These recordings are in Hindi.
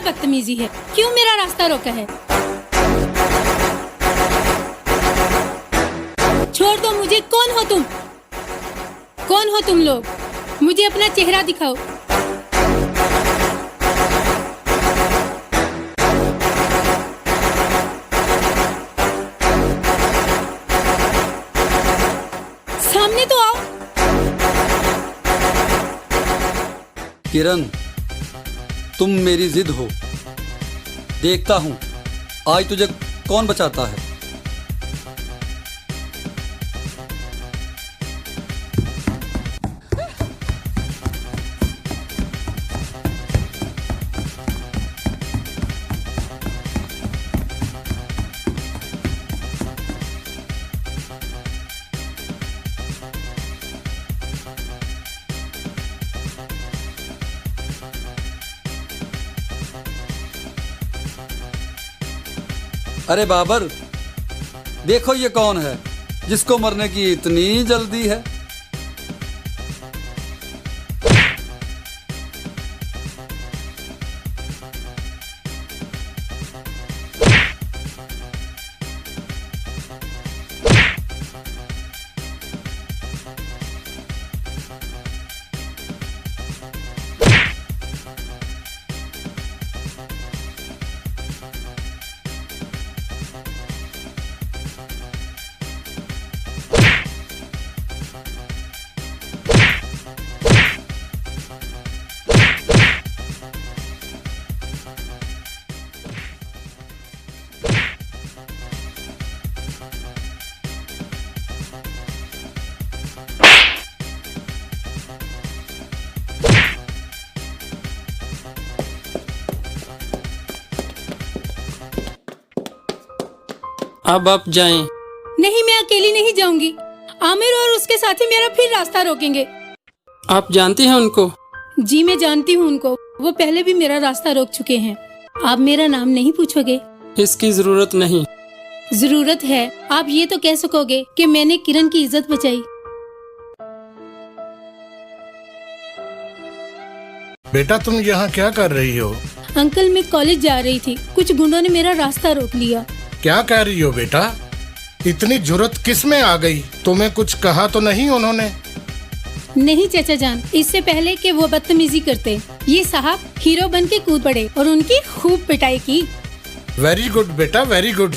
बदतमीजी है? क्यों मेरा रास्ता रोका है? छोड़ दो मुझे। कौन हो तुम? कौन हो तुम लोग? मुझे अपना चेहरा दिखाओ। सामने तो आओ। किरण, तुम मेरी जिद हो। देखता हूं आज तुझे कौन बचाता है। अरे बाबर, देखो ये कौन है जिसको मरने की इतनी जल्दी है। अब आप जाएं। नहीं, मैं अकेली नहीं जाऊंगी। आमिर और उसके साथी मेरा फिर रास्ता रोकेंगे। आप जानती हैं उनको? जी मैं जानती हूँ उनको। वो पहले भी मेरा रास्ता रोक चुके हैं। आप मेरा नाम नहीं पूछोगे? इसकी जरूरत नहीं। जरूरत है। आप ये तो कह सकोगे कि मैंने किरण की इज्जत बचाई। बेटा, तुम यहाँ क्या कर रही हो? अंकल, मैं कॉलेज जा रही थी। कुछ गुंडों ने मेरा रास्ता रोक लिया। क्या कह रही हो बेटा? इतनी जुर्रत किस में आ गई? तुम्हें कुछ कहा तो नहीं उन्होंने? नहीं चाचा जान, इससे पहले कि वो बदतमीजी करते, ये साहब हीरो बन के कूद पड़े और उनकी खूब पिटाई की। वेरी गुड बेटा, वेरी गुड।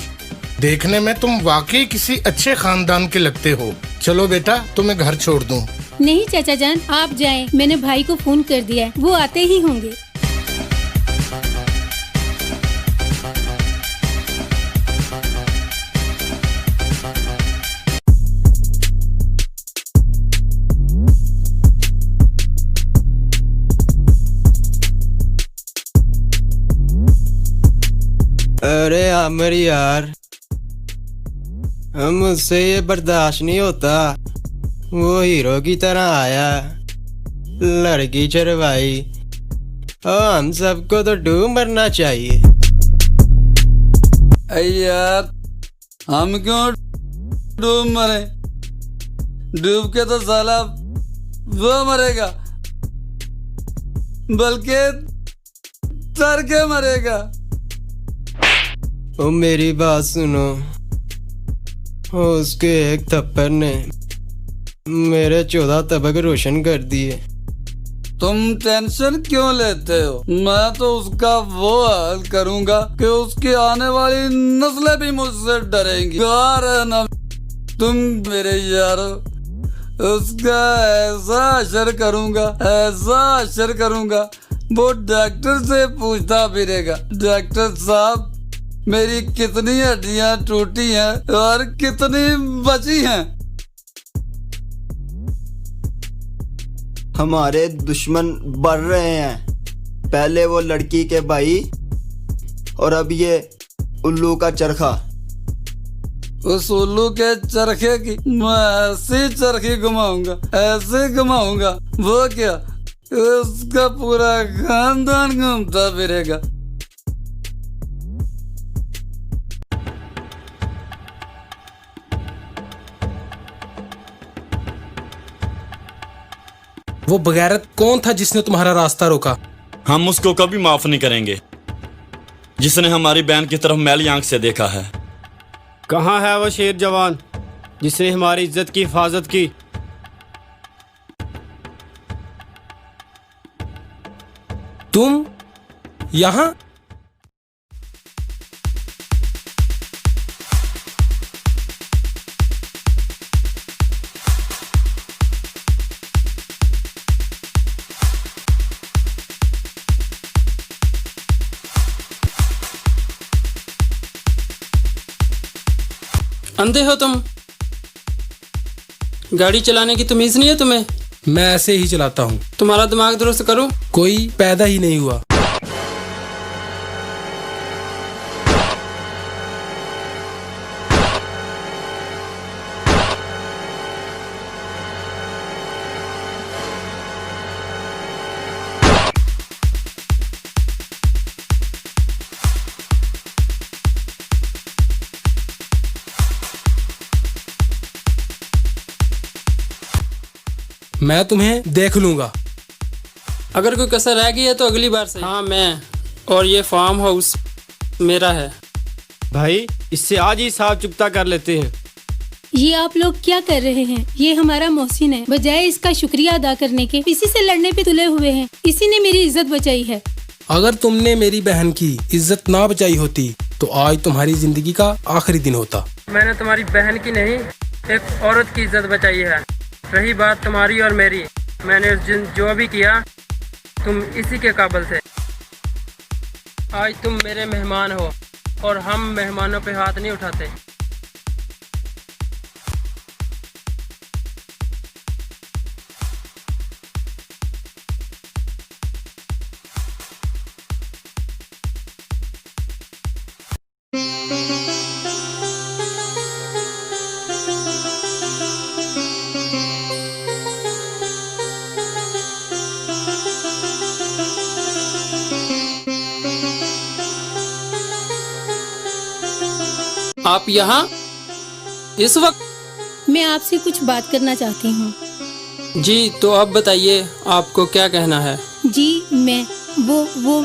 देखने में तुम वाकई किसी अच्छे खानदान के लगते हो। चलो बेटा, तुम्हें घर छोड़ दूं। नहीं चाचा जान, आप जाएं। मैंने भाई को फोन कर दिया है, वो आते ही होंगे। अरे आमिर यार, मुझसे ये बर्दाश्त नहीं होता। वो हीरो की तरह आया, लड़की चरवाई, और हम सबको तो डूब मरना चाहिए। यार, हम क्यों डूब मरे? डूब के तो साला वो मरेगा, बल्कि तर के मरेगा। ओ मेरी बात सुनो, उसके एक थप्पड़ ने मेरे 14 तबक रोशन कर दिए। तुम टेंशन क्यों लेते हो? मैं तो उसका वो हाल करूंगा कि उसकी आने वाली नस्लें भी मुझसे डरेंगी। ना तुम मेरे यारो, उसका ऐसा अशर करूंगा, ऐसा अशर करूंगा, वो डॉक्टर से पूछता फिरेगा, डॉक्टर साहब मेरी कितनी हड्डियां टूटी हैं और कितनी बची हैं। हमारे दुश्मन बढ़ रहे हैं। पहले वो लड़की के भाई और अब ये उल्लू का चरखा। उस उल्लू के चरखे की मैं ऐसी चरखी घुमाऊंगा, ऐसे घुमाऊंगा, वो क्या उसका पूरा खानदान घूमता फिरेगा। वो बगैरत कौन था जिसने तुम्हारा रास्ता रोका? हम उसको कभी माफ नहीं करेंगे। जिसने हमारी बहन की तरफ मैली आंख से देखा है। कहाँ है वो शेर जवान जिसने हमारी इज्जत की हिफाजत की? तुम यहाँ? अंधे हो तुम? गाड़ी चलाने की तमीज नहीं है तुम्हें? मैं ऐसे ही चलाता हूँ। तुम्हारा दिमाग दुरुस्त करो। कोई पैदा ही नहीं हुआ। मैं तुम्हें देख लूंगा। अगर कोई कसर रह गई है तो अगली बार से। हाँ मैं, और ये फार्म हाउस मेरा है। भाई इससे आज ही साफ चुकता कर लेते हैं। ये आप लोग क्या कर रहे हैं? ये हमारा मोहसिन है, बजाय इसका शुक्रिया अदा करने के इसी से लड़ने पे तुले हुए हैं। इसी ने मेरी इज्जत बचाई है। अगर तुमने मेरी बहन की इज्जत ना बचाई होती तो आज तुम्हारी जिंदगी का आखिरी दिन होता। मैंने तुम्हारी बहन की नहीं, एक औरत की इज्जत बचाई है। रही बात तुम्हारी और मेरी, मैंने उस दिन जो भी किया तुम इसी के काबिल थे। आज तुम मेरे मेहमान हो और हम मेहमानों पे हाथ नहीं उठाते। आप यहाँ इस वक्त? मैं आपसे कुछ बात करना चाहती हूँ। जी तो अब बताइए आपको क्या कहना है? जी मैं वो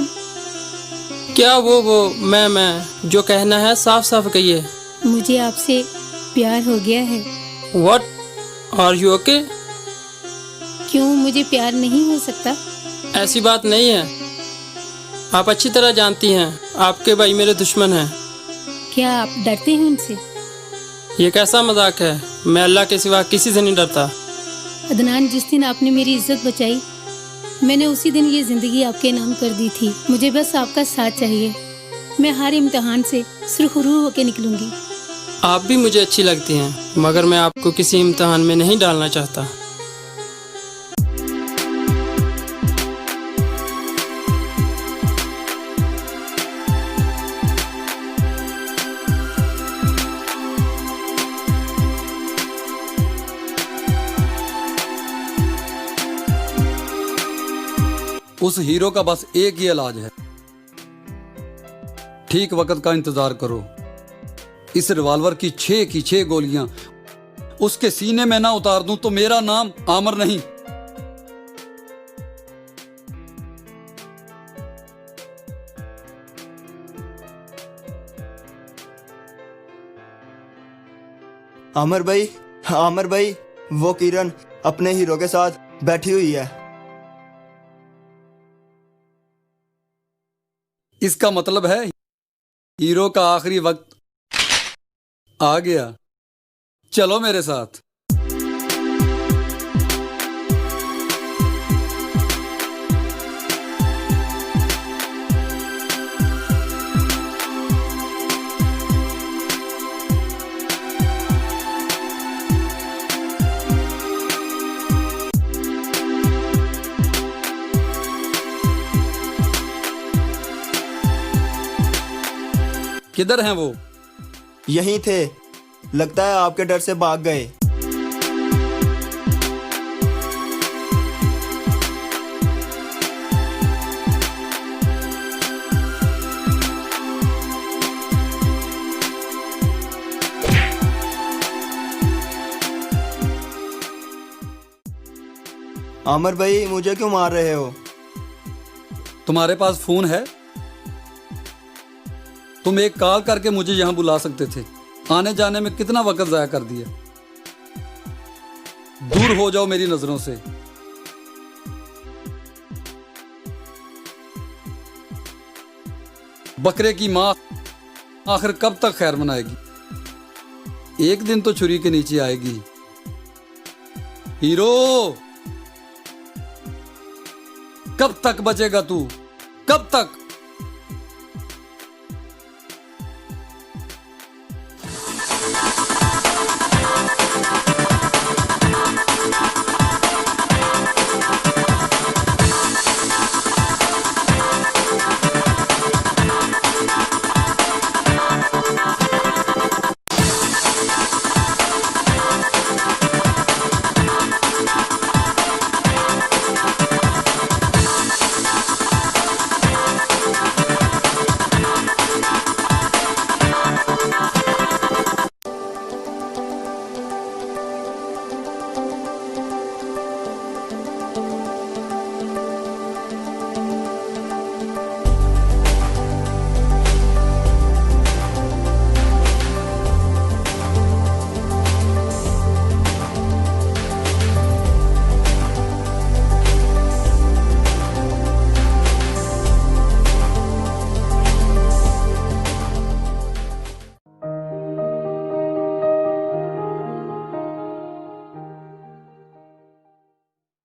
क्या वो मैं जो कहना है साफ साफ कहिए। मुझे आपसे प्यार हो गया है। What? Are you okay? क्यों मुझे प्यार नहीं हो सकता? ऐसी बात नहीं है। आप अच्छी तरह जानती हैं आपके भाई मेरे दुश्मन हैं। क्या आप डरते हैं उनसे? ये कैसा मजाक है? मैं अल्लाह के सिवा किसी से नहीं डरता। अदनान, जिस दिन आपने मेरी इज्जत बचाई, मैंने उसी दिन ये जिंदगी आपके नाम कर दी थी। मुझे बस आपका साथ चाहिए। मैं हर इम्तिहान से सुरखरू होके निकलूंगी। आप भी मुझे अच्छी लगती हैं, मगर मैं आपको किसी इम्तिहान में नहीं डालना चाहता। उस हीरो का बस एक ही इलाज है, ठीक वक्त का इंतजार करो। इस रिवॉल्वर की 6 की 6 गोलियां उसके सीने में ना उतार दूं तो मेरा नाम आमर नहीं। आमिर भाई, वो किरण अपने हीरो के साथ बैठी हुई है। इसका मतलब है हीरो का आखिरी वक्त आ गया। चलो मेरे साथ। किधर हैं वो? यहीं थे, लगता है आपके डर से भाग गए। आमिर भाई, मुझे क्यों मार रहे हो? तुम्हारे पास फोन है? तुम एक कॉल करके मुझे यहाँ बुला सकते थे। आने जाने में कितना वक्त जाया कर दिया। दूर हो जाओ मेरी नजरों से। बकरे की माँ आखिर कब तक खैर मनाएगी? एक दिन तो छुरी के नीचे आएगी। हीरो, कब तक बचेगा तू? कब तक?